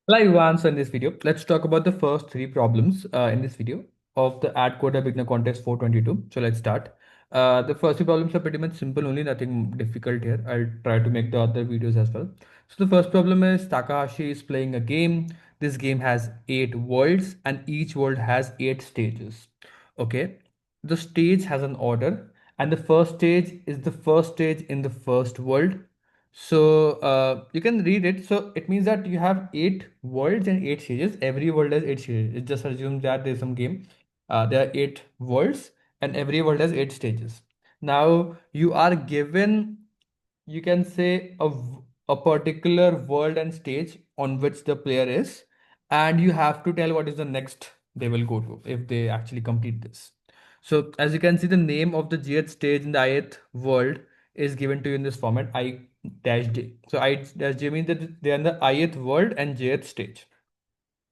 Hello everyone, so in this video, let's talk about the first three problems in this video of the Ad Coder Beginner Contest 422. So let's start. The first three problems are pretty much simple only, nothing difficult here. I'll try to make the other videos as well. So the first problem is Takahashi is playing a game. This game has 8 worlds and each world has 8 stages. Okay, the stage has an order and the first stage is the first stage in the first world. So you can read it. So it means that you have 8 worlds and 8 stages. Every world has 8 stages. It just assumes that there's some game. There are 8 worlds and every world has 8 stages. Now you are given, you can say a particular world and stage on which the player is, and you have to tell what is the next they will go to if they actually complete this. So as you can see, the name of the jth stage in the ith world is given to you in this format, I dash j. So I dash j means that they are in the ith world and jth stage.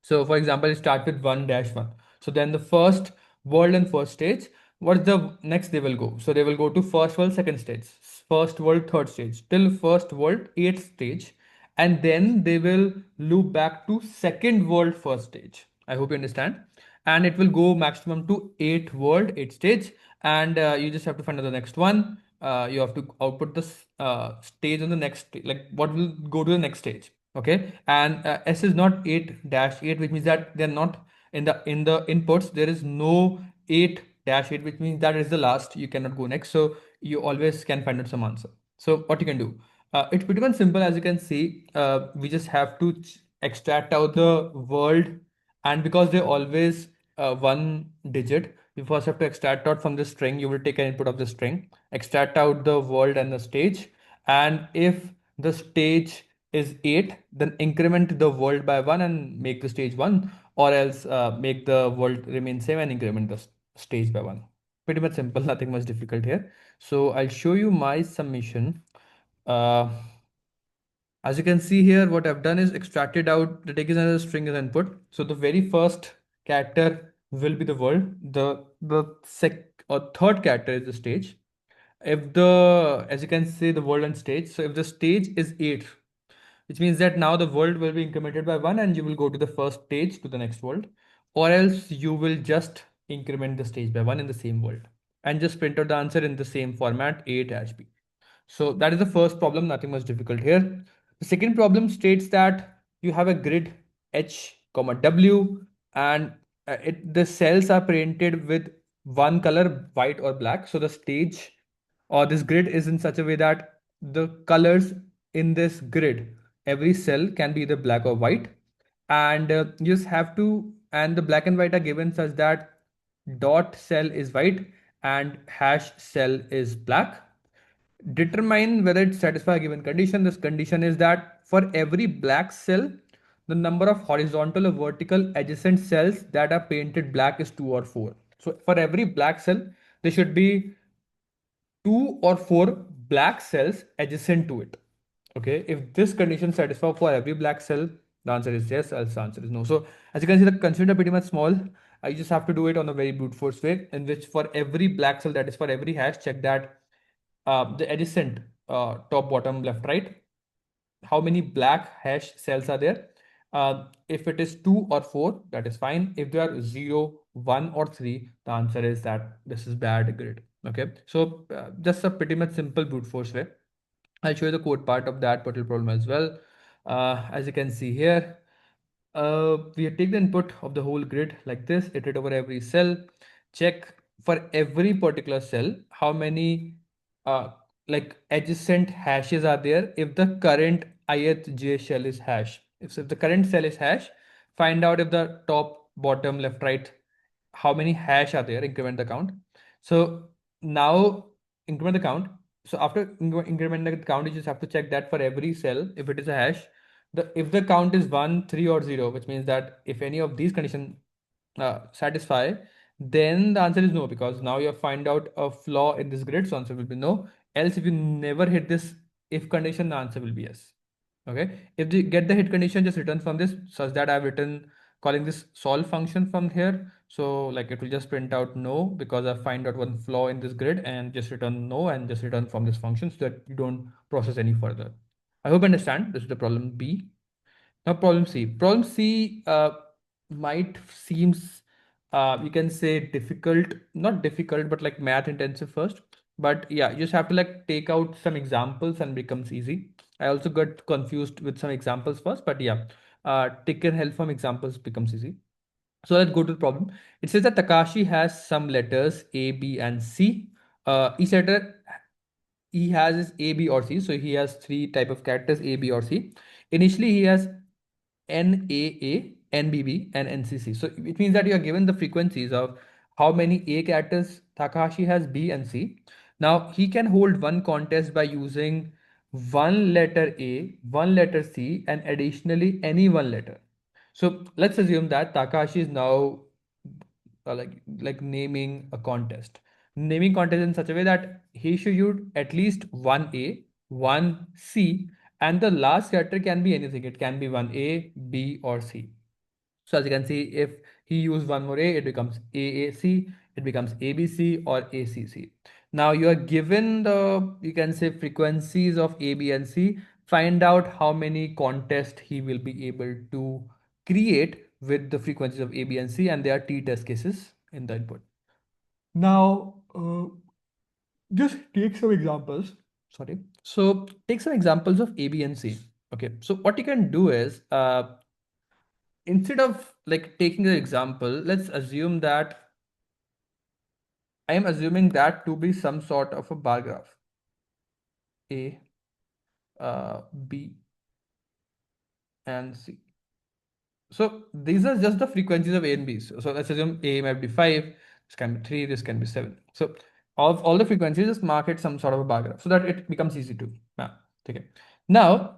So for example, it starts with 1-1. So then the first world and first stage, what's the next they will go? So they will go to first world, second stage, first world, third stage, till first world, eighth stage. And then they will loop back to second world, first stage. I hope you understand. And it will go maximum to 8 world, 8 stage. And you just have to find out the next one. You have to output this stage on the next, like what will go to the next stage. Okay, and s is not 8-8, which means that they're not in the inputs. There is no 8-8, which means that is the last, you cannot go next. So you always can find out some answer. So what you can do, it's pretty much simple. As you can see, we just have to extract out the world, and because they always one digit, you first have to extract out from the string. You will take an input of the string, extract out the world and the stage, and if the stage is 8, then increment the world by 1 and make the stage 1, or else make the world remain same and increment the stage by 1. Pretty much simple, nothing much difficult here. So I'll show you my submission. uh, as you can see here, what I've done is extracted out the take is another string as input. So the very first character will be the world. The sec or third character is the stage. If the, as you can see, the world and stage. So if the stage is 8, which means that now the world will be incremented by 1 and you will go to the first stage to the next world, or else you will just increment the stage by 1 in the same world and just print out the answer in the same format, a dash b. So that is the first problem, nothing much difficult here. The second problem states that you have a grid h comma w, and the cells are painted with one color, white or black. So the stage or this grid is in such a way that the colors in this grid, every cell can be either black or white, and you just have to, and the black and white are given such that dot cell is white and hash cell is black. Determine whether it satisfies a given condition. This condition is that for every black cell, the number of horizontal or vertical adjacent cells that are painted black is 2 or 4. So for every black cell, there should be 2 or 4 black cells adjacent to it. Okay, if this condition satisfies for every black cell, the answer is yes, else the answer is no. So as you can see, the constraints are pretty much small. I just have to do it on a very brute force way, in which for every black cell, that is for every hash, check that the adjacent top, bottom, left, right, how many black hash cells are there. If it is 2 or 4, that is fine. If they are 0, 1 or 3, the answer is that this is bad grid. Okay, so just a pretty much simple brute force way. I'll show you the code part of that particular problem as well. As you can see here, we take the input of the whole grid like this, iterate over every cell, check for every particular cell how many uh, like adjacent hashes are there if the current ith j shell is hash. If the current cell is hash, find out if the top, bottom, left, right, how many hash are there, increment the count. So now increment the count. So after increment the count, you just have to check that for every cell, if it is a hash, if the count is 1, 3 or 0, which means that if any of these conditions satisfy, then the answer is no, because now you have find out a flaw in this grid, so answer will be no. Else if you never hit this if condition, the answer will be yes. Okay, if you get the hit condition, just return from this, such that I've written calling this solve function from here. So like it will just print out no, because I find out one flaw in this grid, and just return no and just return from this function so that you don't process any further. I hope you understand. This is the problem B. Now, problem C. Problem C might seems you can say difficult, not difficult, but like math intensive first. But yeah, you just have to like take out some examples and becomes easy. I also got confused with some examples first, but yeah, taking help from examples becomes easy. So let's go to the problem. It says that Takashi has some letters A, B, and C. Each letter he has is A, B, or C. So he has three type of characters A, B, or C. Initially, he has NAA, NBB, and NCC. So it means that you are given the frequencies of how many A characters Takahashi has, B and C. Now he can hold one contest by using one letter A, one letter C, and additionally any one letter. So let's assume that Takahashi is now like naming a contest. Naming contest in such a way that he should use at least one A, one C, and the last character can be anything. It can be one A, B, or C. So as you can see, if he use one more A, it becomes AAC, it becomes ABC or ACC. Now you are given the, you can say, frequencies of A, B, and C. Find out how many contests he will be able to create with the frequencies of A, B, and C, and there are t-test cases in the input. Now, just take some examples. Sorry. So take some examples of A, B, and C. Okay. So what you can do is, instead of like taking the example, let's assume that I am assuming that to be some sort of a bar graph. A, B, and C. So these are just the frequencies of A and B. So let's assume A might be 5, this can be 3, this can be 7. So of all the frequencies, just mark it some sort of a bar graph so that it becomes easy to map. Okay. Now,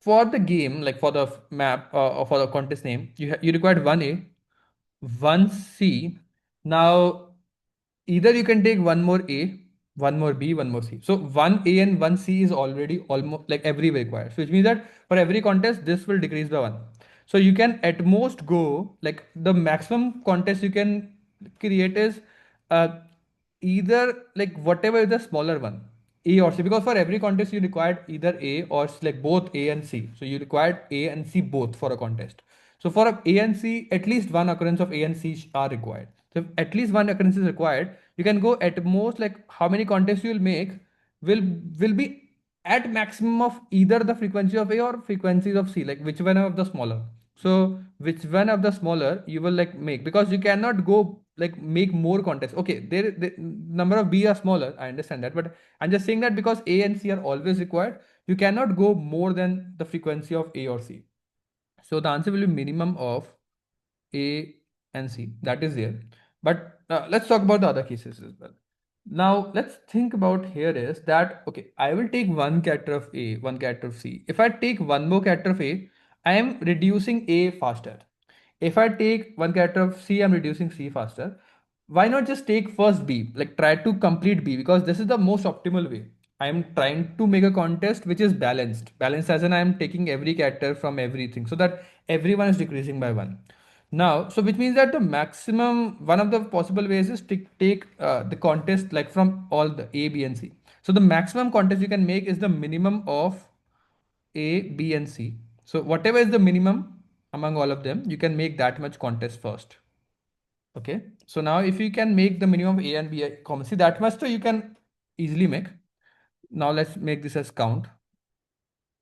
for the game, like for the map or for the contest name, you required one A, one C. Now, either you can take one more A, one more B, one more C. So one A and one C is already almost like everywhere required. So which means that for every contest, this will decrease by one. So you can at most go like the maximum contest you can create is uh, either like whatever is the smaller one, A or C, because for every contest you required either A or like both A and C. So you required A and C both for a contest. So for A and C, at least one occurrence of A and C are required. So if at least one occurrence is required, you can go at most like how many contests you will make will will be at maximum of either the frequency of A or frequencies of C, like which one of the smaller. So which one of the smaller you will like make, because you cannot go like make more contests. Okay, the number of B are smaller. I understand that, but I'm just saying that because A and C are always required, you cannot go more than the frequency of A or C. So the answer will be minimum of A and C. That is there. But let's talk about the other cases as well. Now let's think about here is that okay, I will take one character of A, one character of C. If I take one more character of A, I am reducing A faster. If I take one character of C, I'm reducing C faster. Why not just take first B? Like try to complete B, because this is the most optimal way. I am trying to make a contest which is balanced. Balanced as in I am taking every character from everything so that everyone is decreasing by one. Now, so which means that the maximum, one of the possible ways is to take the contest like from all the A, B, and C. So the maximum contest you can make is the minimum of A, B, and C. So whatever is the minimum among all of them, you can make that much contest first. Okay. So now if you can make the minimum of A and B common, see that much, so you can easily make. Now let's make this as count.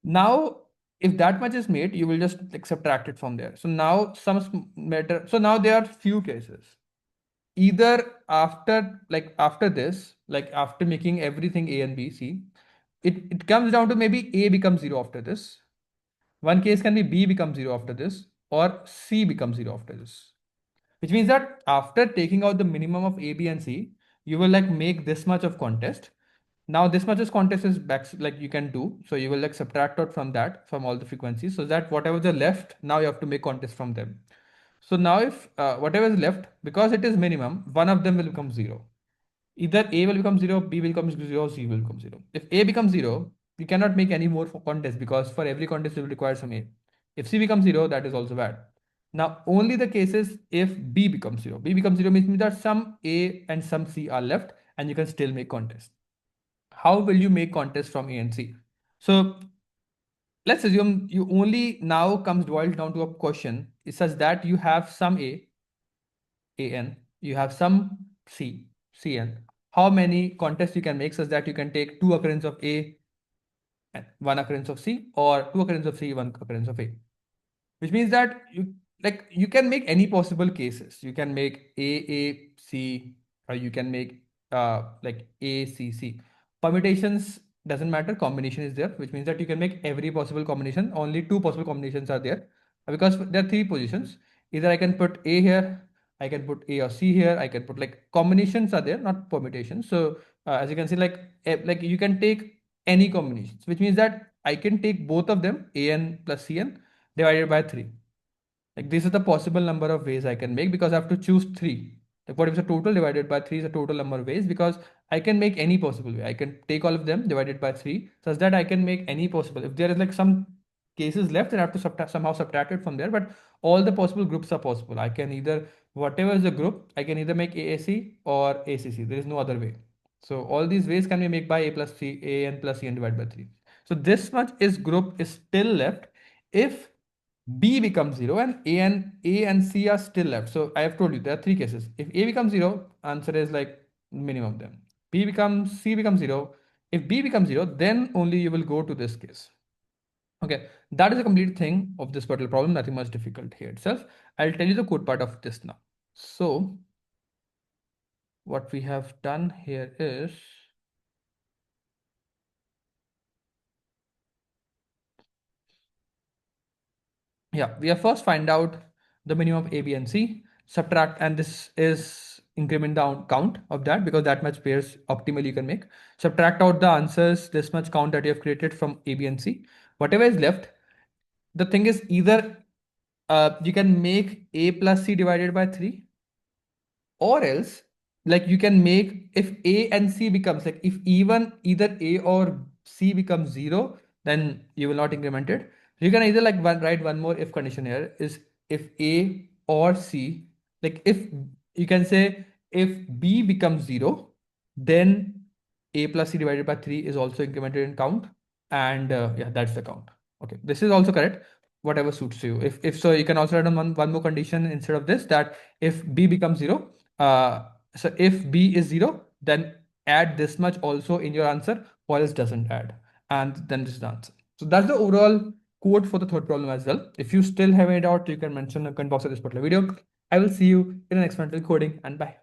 Now, if that much is made, you will just like subtract it from there. So now matter. So now there are few cases. Either after like after this, like after making everything A and B, C, it comes down to maybe A becomes zero after this. One case can be B becomes zero after this, or C becomes zero after this. Which means that after taking out the minimum of A, B, and C, you will like make this much of contest. Now this much of contest is back like you can do. So you will like subtract out from that from all the frequencies, so that whatever the left, now you have to make contest from them. So now if whatever is left, because it is minimum, one of them will become zero. Either A will become 0, B will become 0, C will become 0. If A becomes 0, you cannot make any more for contest, because for every contest you will require some A. If C becomes 0, that is also bad. Now, only the cases if B becomes 0. B becomes 0 means that some A and some C are left and you can still make contest. How will you make contest from A and C? So let's assume you only now comes boiled down to a question is such that you have some an, you have some cn. How many contests you can make such that you can take two occurrence of a and one occurrence of c, or two occurrence of c, one occurrence of a, which means that you can make any possible cases. You can make a c, or you can make like a c c. Permutations doesn't matter, combination is there, which means that you can make every possible combination. Only two possible combinations are there, because there are three positions. Either I can put a here, I can put a or c here, I can put, like, combinations are there, not permutations. So as you can see, like you can take any combinations, which means that I can take both of them, an plus cn, divided by 3. Like, this is the possible number of ways I can make, because I have to choose 3. Like, what is the total divided by 3 is the total number of ways, because I can make any possible way. I can take all of them divided by 3 such that I can make any possible. If there is like some cases left, then I have to somehow subtract it from there. But all the possible groups are possible. I can either, whatever is the group, I can either make AAC or ACC. There is no other way. So all these ways can be made by a plus c, an plus cn divided by 3. So this much is group is still left if B becomes 0 and A and C are still left. So I have told you there are three cases. If A becomes 0, answer is like minimum of them. C becomes 0. If B becomes 0, then only you will go to this case. Okay, that is a complete thing of this particular problem. Nothing much difficult here itself. I'll tell you the code part of this now. So what we have done here is, yeah, we have first find out the minimum of A, B, and C, subtract, and this is increment down count of that, because that much pairs optimally you can make. Subtract out the answers, this much count that you have created from A, B, and C. Whatever is left, the thing is either you can make A plus C divided by 3, or else, like, you can make, if A and C becomes, like, if even either A or C becomes 0, then you will not increment it. You can either, like, write one more if condition here is, if A or C, like, if you can say if B becomes 0, then A plus C divided by 3 is also incremented in count, and yeah, that's the count. Okay, this is also correct, whatever suits you. If so, you can also add on one more condition instead of this, that if B becomes 0, so if B is 0, then add this much also in your answer, or else doesn't add. And then this is the answer. So that's the overall code for the third problem as well. If you still have any doubt, you can mention in the comment box of this particular video. I will see you in the next one till coding, and bye.